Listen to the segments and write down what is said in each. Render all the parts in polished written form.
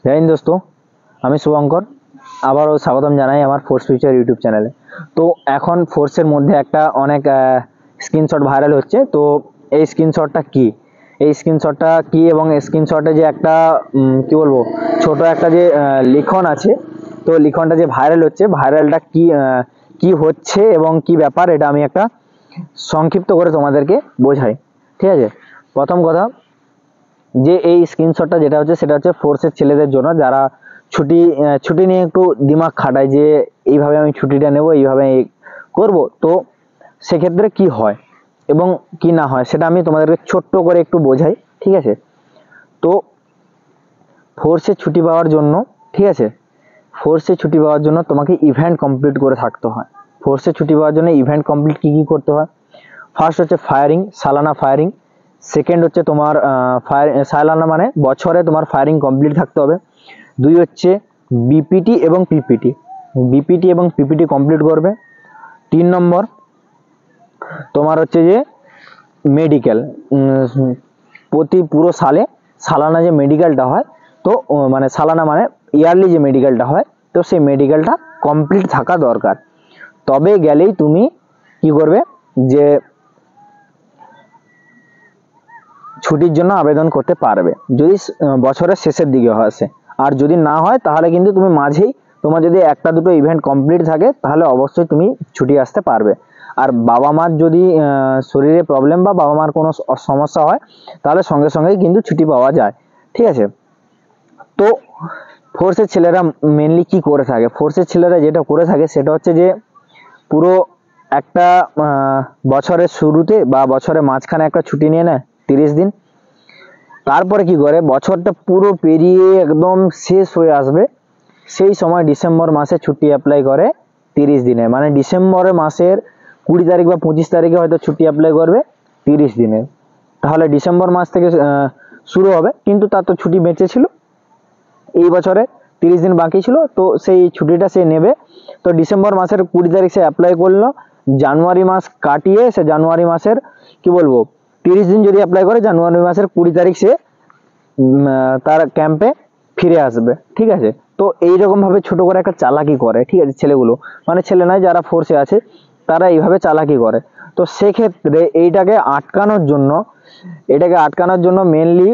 जय हिंद दोस्तों, আমি শুভঙ্কর আবারও স্বাগতম জানাই আমার ফোর্স ফিউচার ইউটিউব চ্যানেলে। তো এখন ফোর্সের মধ্যে একটা অনেক স্ক্রিনশট ভাইরাল হচ্ছে। তো এই স্ক্রিনশটটা কি, এবং স্ক্রিনশটে যে একটা কি বলবো ছোট একটা যে লিখন আছে, তো লিখনটা যে ভাইরাল হচ্ছে, ভাইরালটা কি কি হচ্ছে এবং কি ব্যাপার, এটা আমি একটা সংক্ষিপ্ত করে তোমাদেরকে বোঝাই। ঠিক আছে, প্রথম কথা যে এই স্ক্রিনশটটা যেটা হচ্ছে সেটা হচ্ছে ফোর্সের ছেলেদের জন্য, যারা ছুটি নিয়ে একটু দিমাগ খাটায় যে এইভাবে আমি ছুটিটা নেব, এইভাবে করব। তো সেক্ষেত্রে কি হয় এবং কি না হয় সেটা আমি তোমাদেরকে ছোট্ট করে একটু বোঝাই। ঠিক আছে, তো ফোর্সে ছুটি পাওয়ার জন্য, ঠিক আছে, ফোর্সে ছুটি পাওয়ার জন্য তোমাকে ইভেন্ট কমপ্লিট করে থাকতে হয়। ফোর্সে ছুটি পাওয়ার জন্য ইভেন্ট কমপ্লিট কি কি করতে হয়? ফার্স্ট হচ্ছে ফায়ারিং, সালানা ফায়ারিং। সেকেন্ড হচ্ছে তোমার সালানা মানে বছরে তোমার ফায়ারিং কমপ্লিট থাকতে হবে। দুই হচ্ছে বিপিটি এবং পিপিটি কমপ্লিট করবে। 3 নম্বর তোমার হচ্ছে যে মেডিকেল, প্রতি পুরো সালানা যে মেডিকেলটা হয়, তো মানে সালানা মানে ইয়ারলি যে মেডিকেলটা হয়, তো সেই মেডিকেলটা কমপ্লিট থাকা দরকার। তবে গেলেই তুমি কি করবে, যে ছুটির জন্য আবেদন করতে পারবে, যদি বছরের শেষের দিকে আসে। আর যদি না হয় তাহলে কিন্তু তুমি মাঝেই, তোমার যদি একটা দুটো ইভেন্ট কমপ্লিট থাকে তাহলে অবশ্যই তুমি ছুটি আসতে পারবে। আর বাবা মার যদি শরীরে প্রবলেম বা বাবা মার কোনো সমস্যা হয় তাহলে সঙ্গে সঙ্গেই কিন্তু ছুটি পাওয়া যায়। ঠিক আছে, তো ফোর্সের ছেলেরা মেনলি কি করে থাকে? ফোর্সের ছেলেরা যেটা করে থাকে সেটা হচ্ছে যে পুরো একটা বছরের শুরুতে বা বছরের মাঝখানে একটা ছুটি নিয়ে নেয় 30 দিন। তারপরে কি করে, বছরটা পুরো পেরিয়ে একদম শেষ হয়ে আসবে সেই সময় ডিসেম্বর মাসে ছুটি অ্যাপ্লাই করে 30 দিনে, মানে ডিসেম্বর মাসের 20 তারিখ বা 25 তারিখে হয়তো ছুটি অ্যাপ্লাই করবে 30 দিনে। তাহলে ডিসেম্বর মাস থেকে শুরু হবে, কিন্তু তার তো ছুটি বেঁচে ছিল, এই বছরে 30 দিন বাকি ছিল, তো সেই ছুটিটা সে নেবে। তো ডিসেম্বর মাসের 20 তারিখ সে অ্যাপ্লাই করলো, জানুয়ারি মাস কাটিয়ে সে জানুয়ারি মাসের কি বলবো 30 দিন যদি অ্যাপ্লাই করে, জানুয়ারি মাসের 20 তারিখ সে তার ক্যাম্পে ফিরে আসবে। ঠিক আছে, তো এইরকম ভাবে ছোট করে একটা চালাকি করে। ঠিক আছে, ছেলেগুলো, মানে ছেলে নয়, যারা ফোর্সে আছে তারা এইভাবে চালাকি করে। তো সেক্ষেত্রে এটাকে আটকানোর জন্য মেনলি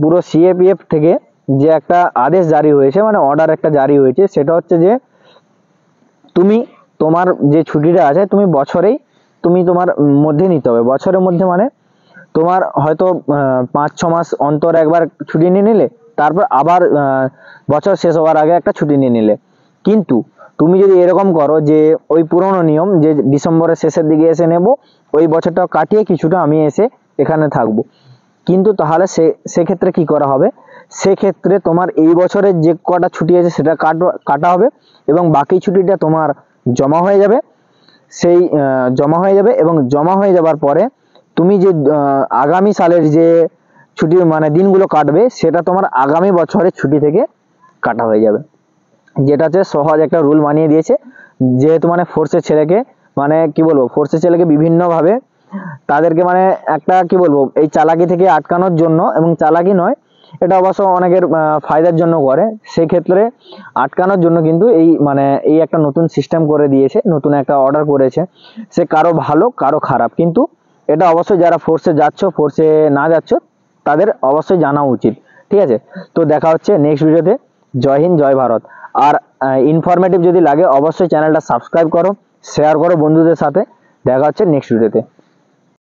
পুরো সিএপিএফ থেকে যে একটা আদেশ জারি হয়েছে, মানে অর্ডার একটা জারি হয়েছে, সেটা হচ্ছে যে তুমি তোমার যে ছুটিটা আছে তুমি বছরেই তুমি তোমার মধ্যে নিতে হবে। বছরের মধ্যে মানে তোমার হয়তো 5-6 মাস অন্তর একবার ছুটি নিয়ে নিলে, তারপর আবার বছর শেষ হওয়ার আগে একটা ছুটি নিয়ে নিলে। কিন্তু তুমি যদি এরকম করো যে ওই পুরনো নিয়ম যে ডিসেম্বরের শেষের দিকে এসে নেব, ওই বছরটা কাটিয়ে কিছুটা আমি এসে এখানে থাকবো, কিন্তু তাহলে সেক্ষেত্রে কি করা হবে, সেক্ষেত্রে তোমার এই বছরের যে কটা ছুটি আছে সেটা কাটা হবে এবং বাকি ছুটিটা তোমার জমা হয়ে যাবে। সেই জমা হয়ে যাবার পরে তুমি যে আগামী সালের যে ছুটি মানে দিনগুলো কাটবে, সেটা তোমার আগামী বছরের ছুটি থেকে কাটা হয়ে যাবে। যেটা হচ্ছে সহজ একটা রুল বানিয়ে দিয়েছে, যেহেতু মানে ফোর্সের ছেলেকে বিভিন্নভাবে তাদেরকে মানে একটা কি বলবো এই চালাকি থেকে আটকানোর জন্য, এবং চালাকি নয়, এটা অবশ্য অনেকের ফায়দার জন্য করে, সেক্ষেত্রে আটকানোর জন্য কিন্তু এই একটা নতুন সিস্টেম করে দিয়েছে, নতুন একটা অর্ডার করেছে। সে কারো ভালো কারো খারাপ, কিন্তু এটা অবশ্যই যারা ফোর্সে না যাচ্ছ তাদের অবশ্যই জানা উচিত। ঠিক আছে, তো দেখা হচ্ছে নেক্সট ভিডিওতে। জয় হিন্দ, জয় ভারত। আর ইনফরমেটিভ যদি লাগে অবশ্যই চ্যানেলটা সাবস্ক্রাইব করো, শেয়ার করো বন্ধুদের সাথে। দেখা হচ্ছে নেক্সট ভিডিওতে।